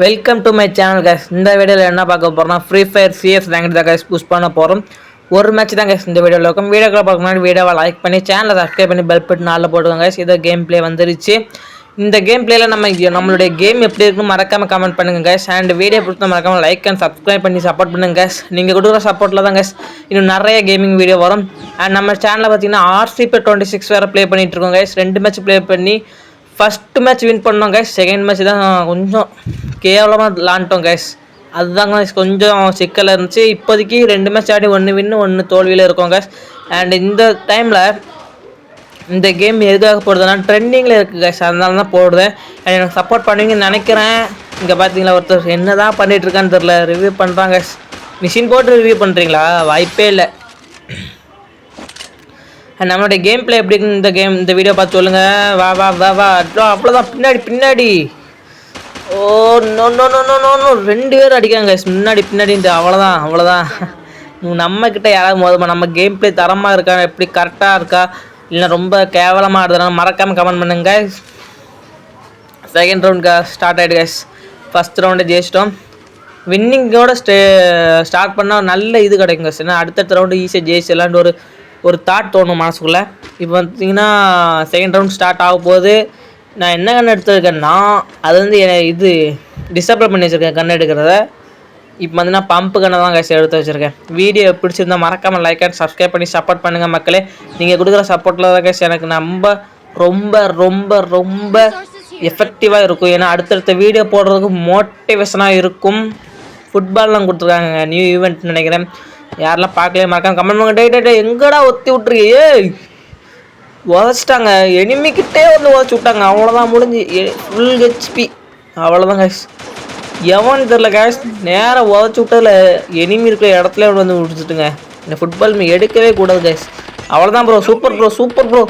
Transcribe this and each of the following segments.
Welcome to my channel guys. இந்த வீடியோவில் என்ன பார்க்க போகிறோம்னா ஃப்ரீ ஃபயர் சிஎஸ் ரேங்க் தான் கைஸ் புஷ் பண்ண போகிறோம். ஒரு மேட்ச் தான் கைஸ் இந்த வீடியோவில் இருக்கும். வீடியோக்குள்ள பார்க்க முன்னாடி வீடியோவை லைக் பண்ணி சேனலை சப்ஸ்கிரைப் பண்ணி பெல் பட்டன் நாளில் போட்டுக்கோங்க கைஸ். இதோ கேம் பிளே வந்துருச்சு. இந்த கேம் பிளேயில் நம்மளுடைய கேம் எப்படி இருக்குன்னு மறக்காமல் கமெண்ட் பண்ணுங்க கைஸ். அண்ட் வீடியோ பிடிச்சா மறக்காமல் லைக் அண்ட் சப்ஸ்கிரைப் பண்ணி சப்போர்ட் பண்ணுங்க கைஸ். நீங்கள் கொடுக்குற சப்போர்ட்டில் தான் கைஸ் இன்னும் நிறைய கேமிங் வீடியோ வரும். அண்ட் நம்ம சேனலில் பார்த்தீங்கன்னா RCP26 வேறு ப்ளே பண்ணிகிட்டு இருக்கோம் கைஸ். 2 மேட்ச் ப்ளே பண்ணி ஃபஸ்ட்டு மேட்ச் வின் பண்ணோம் கைஸ். செகண்ட் மேட்ச் தான் கொஞ்சம் கேவலமாக விளாண்டோம் கைஸ். அதுதாங்க கைஸ் கொஞ்சம் சிக்கலாக இருந்துச்சு. இப்போதைக்கு 2 மேட்ச் ஆடி 1 வின்னு 1 தோல்வியில் இருக்கோம் கைஸ். அண்ட் இந்த டைமில் இந்த கேம் எதுக்காக போடுறதுனா ட்ரெண்டிங்கில் இருக்குது கைஸ், அதனால தான் போடுறேன். அண்ட் எனக்கு சப்போர்ட் பண்ணுவீங்கன்னு நினைக்கிறேன். இங்கே பார்த்தீங்களா ஒருத்தர் என்ன தான் பண்ணிகிட்ருக்கான்னு தெரில, ரிவ்யூ பண்ணுறாங்க கைஸ். மிஷின் போட்டு ரிவ்யூ பண்ணுறீங்களா? வாய்ப்பே இல்லை. நம்மளுடைய கேம் பிளே எப்படி இருக்குன்னு இந்த வீடியோ பார்த்து சொல்லுங்கள். வா வா வா வா அவ்வளோதான். பின்னாடி oh no no no no no 2 பேர் அடிக்காங்க கைஸ், பின்னாடி இந்த அவ்வளோதான். நம்மக்கிட்ட யாராவது நம்ம கேம் பிளே தரமாக இருக்கா, எப்படி கரெக்டாக இருக்கா, இல்லை ரொம்ப கேவலமாக ஆடுறதுனால மறக்காமல் கமெண்ட் பண்ணுங்க கைஸ். செகண்ட் ரவுண்ட் ஸ்டார்ட் ஆகிடு கைஸ். ஃபஸ்ட் ரவுண்டை ஜெயிச்சிட்டோம். வின்னிங்கோட ஸ்டார்ட் பண்ணால் நல்ல இது கிடைக்கும் கைஸ். ஏன்னா அடுத்தடுத்த ரவுண்டு ஈஸியாக ஜெயிச்சிடலான்னு ஒரு தாட் தோணும் மனசுக்குள்ளே. இப்போ பார்த்தீங்கன்னா செகண்ட் ரவுண்ட் ஸ்டார்ட் ஆக போது. நான் என்ன கண் எடுத்துருக்கேன்னா அது வந்து இது டிசபிள் பண்ணி வச்சுருக்கேன் கண் எடுக்கிறத. இப்போ வந்து நான் பம்பு கண்ணை தான் கைஸ் எடுத்து வச்சுருக்கேன். வீடியோ பிடிச்சிருந்தா மறக்காமல் லைக் அண்ட் சப்ஸ்கிரைப் பண்ணி சப்போர்ட் பண்ணுங்கள் மக்களே. நீங்கள் கொடுக்குற சப்போர்ட்டில் தான் கைஸ் எனக்கு ரொம்ப ரொம்ப ரொம்ப எஃபெக்டிவாக இருக்கும். ஏன்னா அடுத்தடுத்த வீடியோ போடுறதுக்கு மோட்டிவேஷனாக இருக்கும். ஃபுட்பால்லாம் கொடுத்துருக்காங்க, நியூ ஈவெண்ட் நினைக்கிறேன். யாரெல்லாம் பார்க்கலையே மறக்காம கமெண்ட் பண்ணுங்க. டே எங்கடா ஒத்தி விட்ருக்கீங்க? உதச்சிட்டாங்க, எனிமிக்கிட்டே வந்து உதச்சி விட்டாங்க. அவ்வளோதான், முடிஞ்சு ஃபுல் ஹெச்பி. அவ்வளோதான் கைஸ். எவன்னு தெரில கைஸ், நேராக உதச்சி விட்டதில் எனிமி இருக்கிற இடத்துல வந்து முடிச்சுட்டுங்க. இந்த ஃபுட்பால் எடுக்கவே கூடாது கைஸ். அவ்வளோதான் ப்ரோ. Super bro.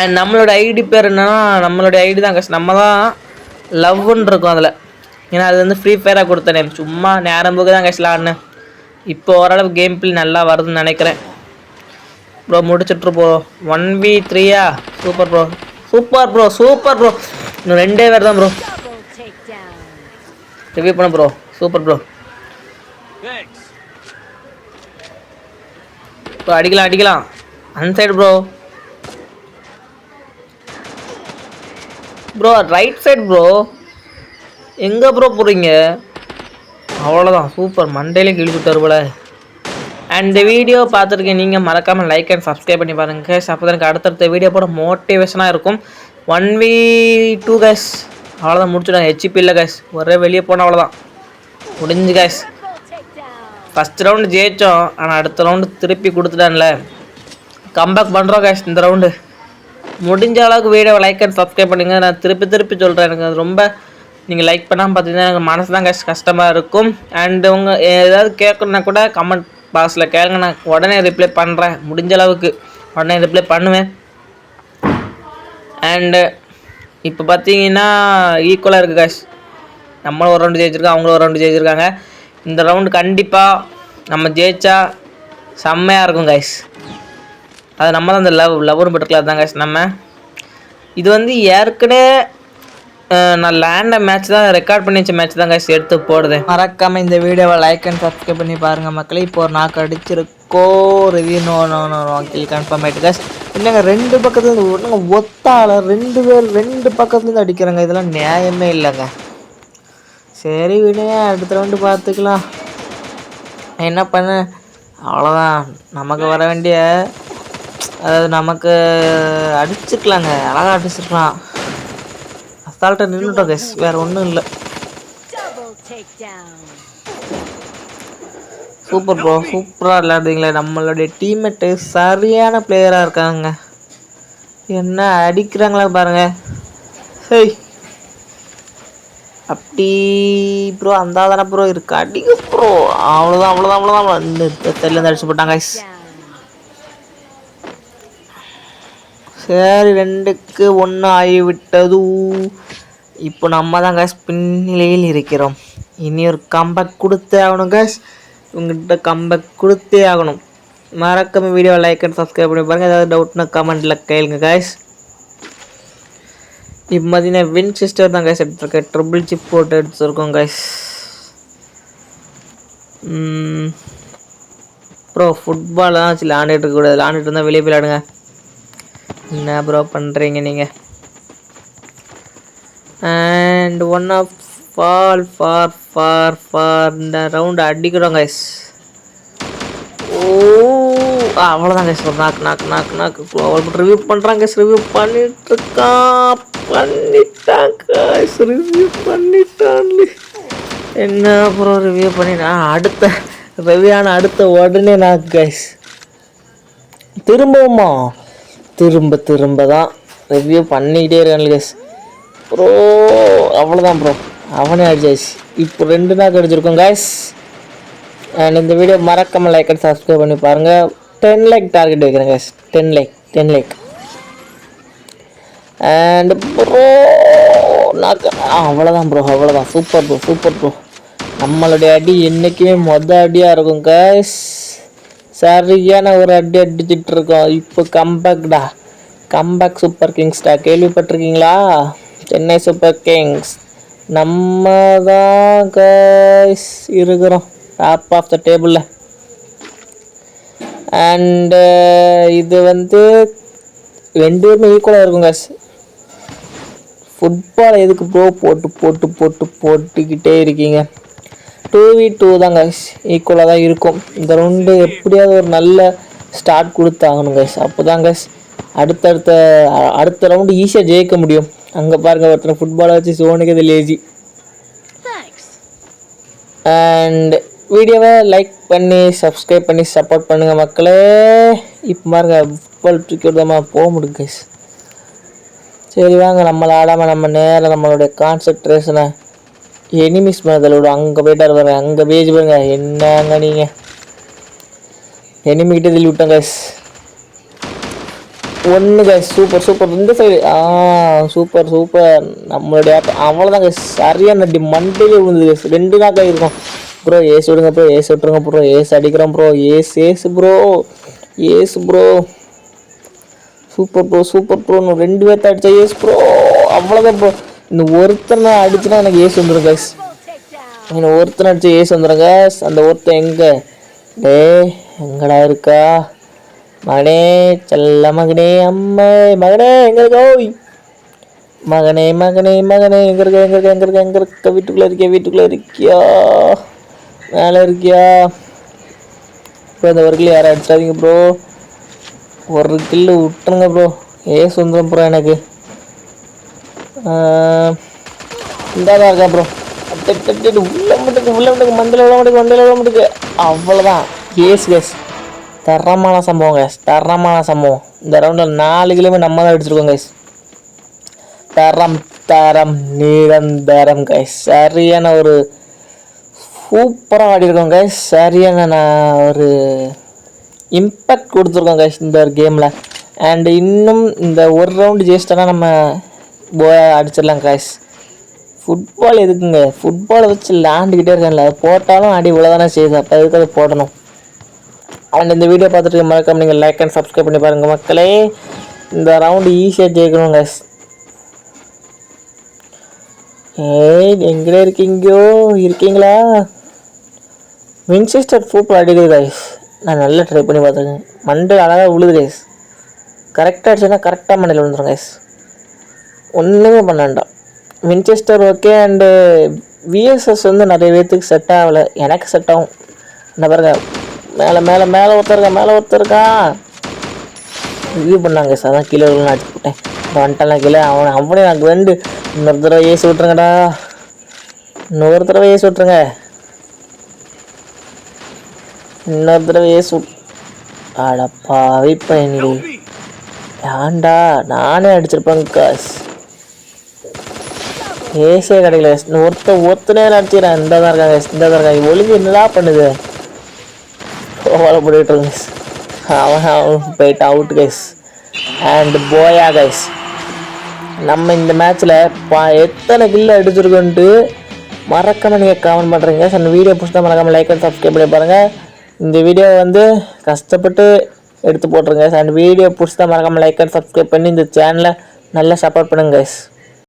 அண்ட் நம்மளோட ஐடி பேர் என்னன்னா, நம்மளுடைய ஐடி தான் கைஸ். நம்ம தான் லவ்ன்னு இருக்கும் அதில். ஏன்னா அது வந்து ஃப்ரீ ஃபயராக கொடுத்த நேம். சும்மா நேரம் போக்கு தான் கைஸ் விளாட்னேன். இப்போ ஓரளவு கேம் பிளே நல்லா வருதுன்னு நினைக்கிறேன் ப்ரோ. முடிச்சுட்ரு ப்ரோ. 1v3யா? Super bro. இன்னும் 2 பேர் தான் ப்ரோ. ரிவ்யூ பண்ண ப்ரோ. Super bro. ப்ரோ அடிக்கலாம். Inside bro right side bro. எங்கே ப்ரோ போகிறீங்க? அவ்வளோதான். சூப்பர். மண்டையிலே கிழிச்சுட்டார் போல. அண்ட் இந்த வீடியோ பார்த்துருக்கேன், நீங்கள் மறக்காமல் லைக் அண்ட் சப்ஸ்கிரைப் பண்ணி பாருங்கள் கைஸ். அப்போ தான் எனக்கு அடுத்தடுத்த வீடியோ போட மோட்டிவேஷனாக இருக்கும். 1v2 guys. அவ்வளோதான், முடிச்சுட்டாங்க. ஹெச்பி இல்லை கைஸ், ஒரே வெளியே போனால் அவ்வளோதான் முடிஞ்சு கைஸ். ஃபஸ்ட் ரவுண்டு ஜெயித்தோம், ஆனால் அடுத்த ரவுண்டு திருப்பி கொடுத்துட்டான்ல. கம்பேக் பண்ணுறோம் கைஸ் இந்த ரவுண்டு. முடிஞ்ச அளவுக்கு வீடியோவை லைக் அண்ட் சப்ஸ்கிரைப் பண்ணுங்க. நான் திருப்பி சொல்கிறேன், எனக்கு அது ரொம்ப நீங்கள் லைக் பண்ணாமல் பார்த்தீங்கன்னா எனக்கு மனசு தான் கஷ்டமாக இருக்கும். அண்டு உங்கள் ஏதாவது கேட்கணுன்னா கூட கமெண்ட் பாக்ஸில் கேளுங்க, நான் உடனே ரிப்ளை பண்ணுறேன். முடிஞ்ச அளவுக்கு உடனே ரிப்ளை பண்ணுவேன். அண்டு இப்போ பார்த்தீங்கன்னா ஈக்குவலாக இருக்குது கைஸ். நம்மளும் ஒரு ரவுண்டு ஜெயிச்சிருக்கோம், அவங்களும் ஒரு ரவுண்டு ஜெயிச்சிருக்காங்க. இந்த ரவுண்டு கண்டிப்பாக நம்ம ஜெயிச்சா செம்மையாக இருக்கும் கைஸ். அது நம்ம தான் இந்த லவ்னு பட்டுக்கலாம் தான் கைஸ். நம்ம இது வந்து ஏற்கனவே நான் லேண்ட மேட்ச் தான் ரெக்கார்ட் பண்ணி வச்ச மேட்ச் தான் கைஸ் எடுத்து போடுறேன். மறக்காமல் இந்த வீடியோவை லைக் அண்ட் சப்ஸ்கிரைப் பண்ணி பாருங்கள் மக்களே. இப்போ ஒரு 4 அடிச்சிருக்கோ. ரிவ்யூ நோ கன்ஃபார்ம் ஆகிட்டு கைஸ். இல்லைங்க 2 பக்கத்துலேருந்து ஒன்றுங்க ஒத்தால 2 பேர் 2 பக்கத்துலேருந்து அடிக்கிறாங்க. இதெல்லாம் நியாயமே இல்லைங்க. சரி விடுங்க, அடுத்த ரவுண்டு பார்த்துக்கலாம். என்ன பண்ண, அவ்வளோதான். நமக்கு வர வேண்டிய அதாவது நமக்கு அடிச்சுக்கலாங்க, அழகாக அடிச்சுக்கலாம். அசால்ட்டாக நின்றுட்டோம் கைஸ், வேறு ஒன்றும் இல்லை. சூப்பர் ப்ரோ, சூப்பராக விளையாடுறீங்களே. நம்மளுடைய டீம்மேட்டு சரியான பிளேயராக இருக்காங்க. என்ன அடிக்கிறாங்களா பாருங்கள். ஹேய் அப்படி ப்ரோ அந்த தானே ப்ரோ இருக்கு, அடிக்க ப்ரோ. அவ்வளோதான் தெரியல அடிச்சு போட்டாங்க கைஸ். சரி 2-1 ஆகிவிட்டது. இப்போ நம்ம தான் கைஸ் பின்னிலையில் இருக்கிறோம். இனி ஒரு கம்பேக் கொடுத்தே ஆகணும் கைஸ். உங்கள்கிட்ட கம்பேக் கொடுத்தே ஆகணும். மறக்காம வீடியோ லைக் அண்ட் சப்ஸ்கிரைப் பண்ணி பாருங்கள். ஏதாவது டவுட்னா கமெண்ட்டில் கேளுங்க கைஸ். இப்போ பார்த்தீங்கன்னா வின்செஸ்டர் தான் கைஸ் எடுத்துருக்கேன். ட்ரிபிள் சிப் போட்டு எடுத்துருக்கோம் கைஸ். ப்ரோ ஃபுட்பால் தான் வச்சு விளாண்டுட்டு இருக்கக்கூடாது. விளாண்டுட்டு இருந்தால் வெளியே போய் விளாடுங்க. என்ன ப்ரோ பண்ணுறீங்க நீங்கள்? And one of fall for இந்த ரவுண்டு அடிக்கிறோம் கைஸ். ஓ அவ்வளோதான் கைஸ். ஒரு நாக்கு அவ்வளோ ரிவ்யூ பண்ணுறாங்க கைஸ். ரிவ்யூ பண்ணிட்டான் கைஸ். ரிவ்யூ பண்ணிட்டான். என்ன ப்ரோ ரிவ்யூ பண்ணிட்டான்? அடுத்த ரிவ்யூ அடுத்த உடனே நாக்கு கைஸ். திரும்பவுமா? திரும்ப தான் ரிவ்யூ பண்ணிக்கிட்டே இருக்காங்க கைஸ். ப்ரோ அவ்வளோதான் ப்ரோ, அவனே அடிச்சாச்சு. இப்போ 2 நாக்கு அடிச்சிருக்கோம் கைஸ். அண்ட் இந்த வீடியோ மறக்காமல் லைக் அண்ட் சப்ஸ்கிரைப் பண்ணி பாருங்கள். 10 லைக் டார்கெட் வைக்கிறேன் கைஸ். 10 லைக். அண்ட் ப்ரோ நாக்கு அவ்வளோதான் ப்ரோ, அவ்வளோதான். Super bro. நம்மளுடைய அடி என்றைக்குமே அடியாக இருக்கும் கைஸ். சரியான ஒரு அடி அடிச்சுட்டு இருக்கோம். இப்போ கம்பேக் சூப்பர் கிங்ஸ்டா கேள்விப்பட்டிருக்கீங்களா? சென்னை சூப்பர் கிங்ஸ் நம்ம தான் கைஸ் இருக்கிறோம் டாப் ஆஃப் த டேபிளில். அண்டு இது 2 பேருமே ஈக்குவலாக இருக்கும் கைஸ். ஃபுட்பால் எதுக்கு ப்ரோ போட்டுக்கிட்டே இருக்கீங்க? 2v2 தான் கைஸ், ஈக்குவலாக தான் இருக்கும். இந்த ரவுண்டு எப்படியாவது ஒரு நல்ல ஸ்டார்ட் கொடுத்தாகணும் கைஸ். அப்போ தான் கைஸ் அடுத்த ரவுண்டு ஈஸியாக ஜெயிக்க முடியும். அங்கே பாருங்கள், ஒருத்தர் ஃபுட்பாலை வச்சு சோனுக்கு இது லேஜி. அண்ட் வீடியோவை லைக் பண்ணி சப்ஸ்கிரைப் பண்ணி சப்போர்ட் பண்ணுங்கள் மக்களே. இப்போ பாருங்கள் ஃபுட்பால் தூக்கிவிடாமல் போக முடியும் கைஸ். சரி வாங்க, நம்மளை ஆடாமல் நம்ம நேரம் நம்மளுடைய கான்சன்ட்ரேஷனை எனிமிஸ் மேலே விடும். அங்கே போய்ட்டார் பாருங்க, அங்கே பேஜ் பாருங்க. என்னங்க நீங்கள் எனிமிக்கிட்ட தள்ளி விட்டோம் கைஸ். 1 கைஸ். சூப்பர். இந்த சைடு சூப்பர். நம்மளுடைய அவ்வளோதான் கைஸ். சரியான அடி மண்டையிலே விழுந்தது கைஸ். 2 நாக்காக இருக்கும் ப்ரோ. ஏஸ் விடுங்க ப்ரோ. ஏஸ் அடிக்கிறோம் bro. Ace bro. Super bro. 2 பேர்த்த அடிச்சா ஏஸ் ப்ரோ. அவ்வளோதான் ப்ரோ. இந்த ஒருத்தனை அடிச்சுன்னா எனக்கு ஏஸ் வந்துடும் கைஸ். ஒருத்தனை அடிச்சு ஏஸ் வந்துடும் கைஸ். அந்த ஒருத்தன் எங்கடா இருக்கா? மகனே, செல்ல மகனே, அம்மா மகனே, எங்க இருக்கோ? மகனே எங்க இருக்க? வீட்டுக்குள்ள இருக்கியா? மேலே இருக்கியா? இப்போ இந்த ஒரு கிலோ யாரும் அடிச்சாதீங்க ப்ரோ. 1 கிலோ விட்டுருங்க ப்ரோ. ஏஸ் வந்துடும் ப்ரோ எனக்கு. இந்தாதான் இருக்கா ப்ரோ. உள்ள மட்டுக்கு. அவ்வளோதான் ஏஸ் கைஸ். தரமான சம்பவம். இந்த ரவுண்டில் 4 கிலோமே நம்ம தான் அடிச்சிருக்கோம் கைஸ். தரம் நிரந்தரம் கைஸ். சரியான ஒரு சூப்பராக ஆடிருக்கோம் கைஸ். சரியான ஒரு இம்பேக்ட் கொடுத்துருக்கோம் கைஸ் இந்த ஒரு கேமில். அண்டு இன்னும் இந்த ஒரு ரவுண்டு ஜெயிச்சிட்டோன்னா நம்ம போயா அடிச்சிடலாம் கைஸ். ஃபுட்பால் எதுக்குங்க? ஃபுட்பாலை வச்சு விளாண்டுக்கிட்டே இருக்காங்கல்ல, அது போட்டாலும் அடி இவ்வளோதானே செய்யுது. அப்போ எதுக்கு அதை போடணும்? அண்ட் இந்த வீடியோ பார்த்துட்டு மறக்காம நீங்கள் லைக் அண்ட் சப்ஸ்கிரைப் பண்ணி பாருங்கள் மக்களே. இந்த ரவுண்டு ஈஸியாக ஜெயிக்கணும் கைஸ். எங்கே இருக்கீங்களா? வின்செஸ்டர் சூப்பர் அடிக்குது கைஸ். நான் நல்லா ட்ரை பண்ணி பார்த்துருக்கேன். மண்டையில் அழகாக விழுது கைஸ். கரெக்டாக அடிச்சுன்னா கரெக்டாக மண்டையில் விழுந்துடும் கைஸ். ஒன்றுமே பண்ண வேண்டாம். Winchester okay. அண்டு விஎஸ்எஸ் நிறைய பேர்த்துக்கு செட் ஆகலை. எனக்கு செட் ஆகும். என்ன பாருங்க, மேலே ஒருத்தருக்கா ரிவ்யூ பண்ணாங்க சார். அதான் கீழே அடிச்சு போட்டேன். வந்துட்டலாம் கீழே. அவனே எனக்கு இன்னொரு தடவை ஏசி விட்ருங்கடா. இன்னொரு தடவை ஏசி அடப்பா வைப்பேன். ஏன்டா நானே அடிச்சிருப்பேன் காஸ். ஏசியே கிடைக்கல. ஒருத்தனே அடிச்சுக்கிறேன். இந்த தான் இருக்காங்க. ஒழுங்கு என்னடா பண்ணுது? ஓவராக போட்டுக்கிட்டு இருங்க. அவன் போயிட்டு அவுட் கைஸ். அண்ட் போயா கைஸ், நம்ம இந்த மேட்ச்சில் எத்தனை கில்லு அடிச்சிருக்கோன்ட்டு மறக்காமல் நீங்கள் கமெண்ட் பண்ணுறீங்க. அந்த வீடியோ பிடிச்சா மறக்காமல் லைக் அண்ட் சப்ஸ்கிரைப் பண்ணி பாருங்கள். இந்த வீடியோ கஷ்டப்பட்டு எடுத்து போட்டுருங்க. அண்ட் வீடியோ பிடிச்சா மறக்காமல் லைக் அண்ட் சப்ஸ்கிரைப் பண்ணி இந்த சேனலை நல்லா சப்போர்ட் பண்ணுங்க கைஸ்.